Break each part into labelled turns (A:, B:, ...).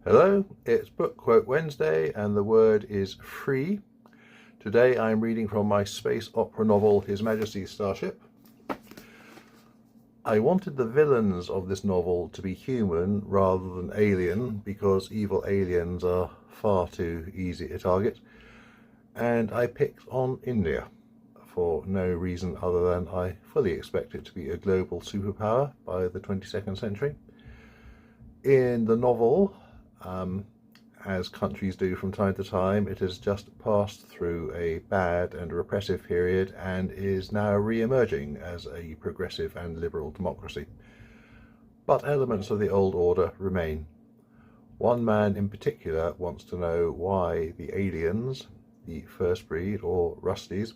A: Hello, it's Book Quote Wednesday and the word is free. Today I'm reading from my space opera novel His Majesty's Starship. I wanted the villains of this novel to be human rather than alien because evil aliens are far too easy to target, and I picked on India for no reason other than I fully expect it to be a global superpower by the 22nd century. In the novel, as countries do from time to time, it has just passed through a bad and repressive period and is now re-emerging as a progressive and liberal democracy. But elements of the old order remain. One man in particular wants to know why the aliens, the first breed or Rusties,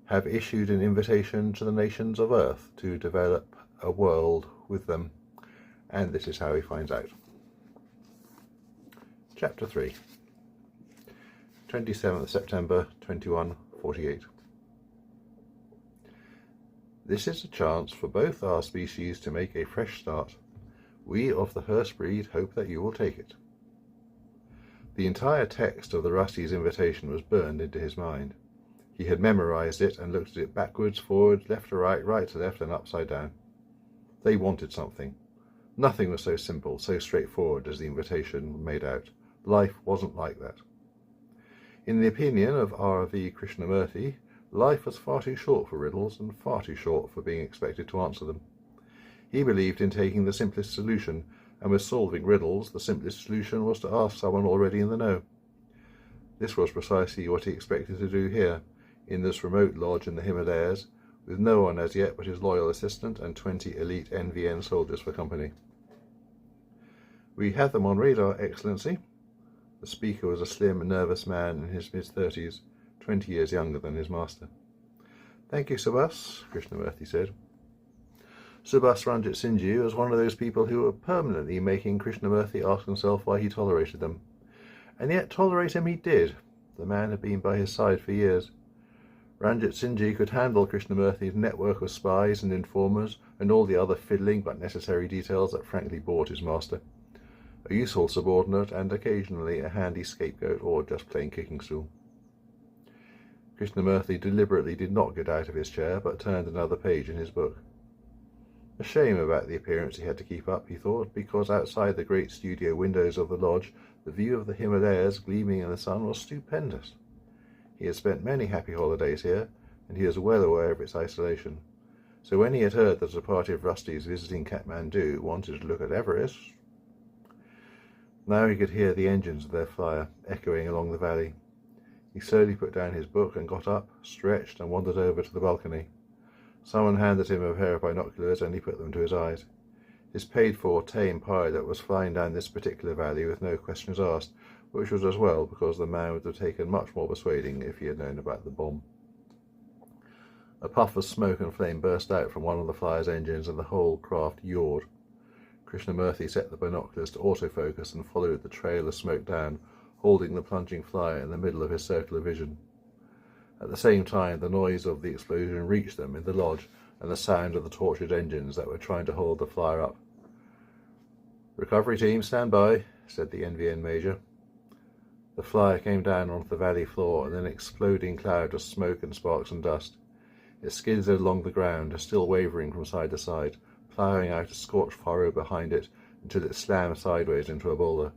A: have issued an invitation to the nations of Earth to develop a world with them, and this is how he finds out. Chapter 3, 27th September 2148. This is a chance for both our species to make a fresh start. We of the Hearst breed hope that you will take it. The entire text of the Rusty's invitation was burned into his mind. He had memorized it and looked at it backwards, forward, left to right, right to left, and upside down. They wanted something. Nothing was so simple, so straightforward as the invitation made out. Life wasn't like that. In the opinion of R.V. Krishnamurti, life was far too short for riddles and far too short for being expected to answer them. He believed in taking the simplest solution, and with solving riddles, the simplest solution was to ask someone already in the know. This was precisely what he expected to do here, in this remote lodge in the Himalayas, with no one as yet but his loyal assistant and 20 elite NVN soldiers for company. We have them on radar, Excellency. The speaker was a slim, nervous man in his mid-30s, 20 years younger than his master. Thank you, Subhas, Krishnamurti said. Subhas Ranjit Singh was one of those people who were permanently making Krishnamurti ask himself why he tolerated them. And yet tolerate him he did. The man had been by his side for years. Ranjit Singh could handle Krishnamurti's network of spies and informers and all the other fiddling but necessary details that frankly bored his master. A useful subordinate and occasionally a handy scapegoat or just plain kicking stool. Krishnamurti deliberately did not get out of his chair but turned another page in his book. A shame about the appearance he had to keep up, he thought, because outside the great studio windows of the lodge the view of the Himalayas gleaming in the sun was stupendous. He had spent many happy holidays here, and he was well aware of its isolation. So when he had heard that a party of Rusties visiting Kathmandu wanted to look at Everest, now he could hear the engines of their flyer echoing along the valley. He slowly put down his book and got up, stretched, and wandered over to the balcony. Someone handed him a pair of binoculars and he put them to his eyes. His paid-for tame pilot was flying down this particular valley with no questions asked, which was as well because the man would have taken much more persuading if he had known about the bomb. A puff of smoke and flame burst out from one of the flyer's engines and the whole craft yawed. Krishnamurti set the binoculars to autofocus and followed the trail of smoke down, holding the plunging flyer in the middle of his circle of vision. At the same time, the noise of the explosion reached them in the lodge and the sound of the tortured engines that were trying to hold the flyer up. "Recovery team, stand by," said the NVN major. The flyer came down onto the valley floor in an exploding cloud of smoke and sparks and dust. It skidded along the ground, still wavering from side to side, ploughing out a scorched furrow behind it until it slammed sideways into a boulder.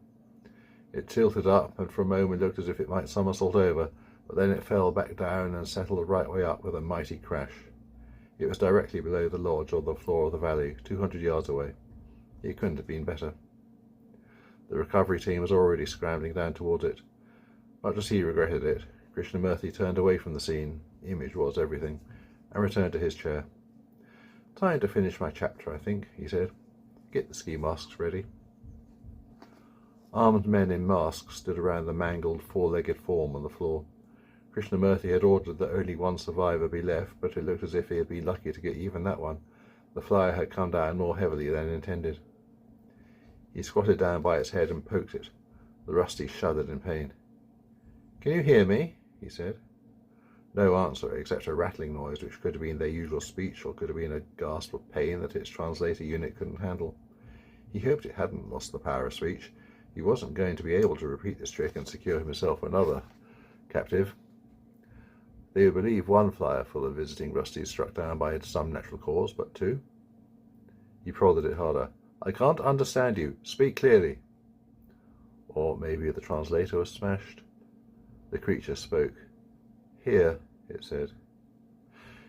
A: It tilted up and for a moment looked as if it might somersault over, but then it fell back down and settled the right way up with a mighty crash. It was directly below the lodge on the floor of the valley, 200 yards away. It couldn't have been better. The recovery team was already scrambling down towards it. Much as he regretted it, Krishnamurti turned away from the scene, image was everything, and returned to his chair. "Time to finish my chapter, I think," he said. "Get the ski masks ready." Armed men in masks stood around the mangled four-legged form on the floor. Krishnamurti had ordered that only one survivor be left, but it looked as if he had been lucky to get even that one. The flyer had come down more heavily than intended. He squatted down by its head and poked it. The Rusty shuddered in pain. "Can you hear me?" he said. No answer except a rattling noise which could have been their usual speech or could have been a gasp of pain that its translator unit couldn't handle. He hoped it hadn't lost the power of speech. He wasn't going to be able to repeat this trick and secure himself another captive. They would believe one flyer full of visiting Rusties struck down by some natural cause, but two? He prodded it harder. I can't understand you. Speak clearly. Or maybe the translator was smashed. The creature spoke. Here, it said.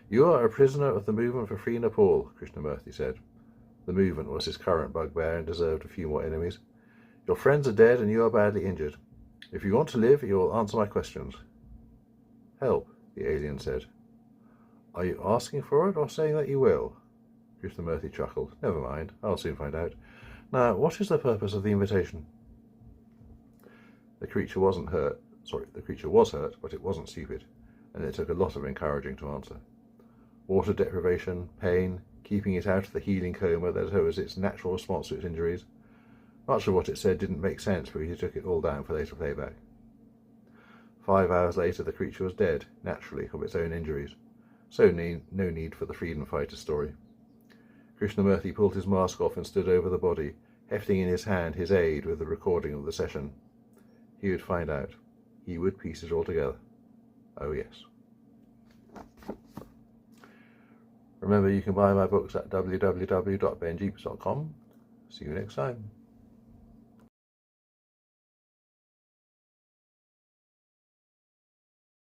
A: You are a prisoner of the movement for free Nepal, Krishnamurti said. The movement was his current bugbear and deserved a few more enemies. Your friends are dead and you are badly injured. If you want to live, you will answer my questions. Help, the alien said. Are you asking for it or saying that you will? Krishnamurti chuckled. Never mind, I'll soon find out. Now, what is the purpose of the invitation? The creature was hurt, but it wasn't stupid, and it took a lot of encouraging to answer. Water deprivation, pain, keeping it out of the healing coma that was its natural response to its injuries. Much of what it said didn't make sense, but he took it all down for later playback. 5 hours later, the creature was dead, naturally, of its own injuries. So no need for the freedom fighter story. Krishnamurti pulled his mask off and stood over the body, hefting in his hand his aid with the recording of the session. He would find out. He would piece it all together. Oh yes. Remember, you can buy my books at www.benjeepers.com. See you next time.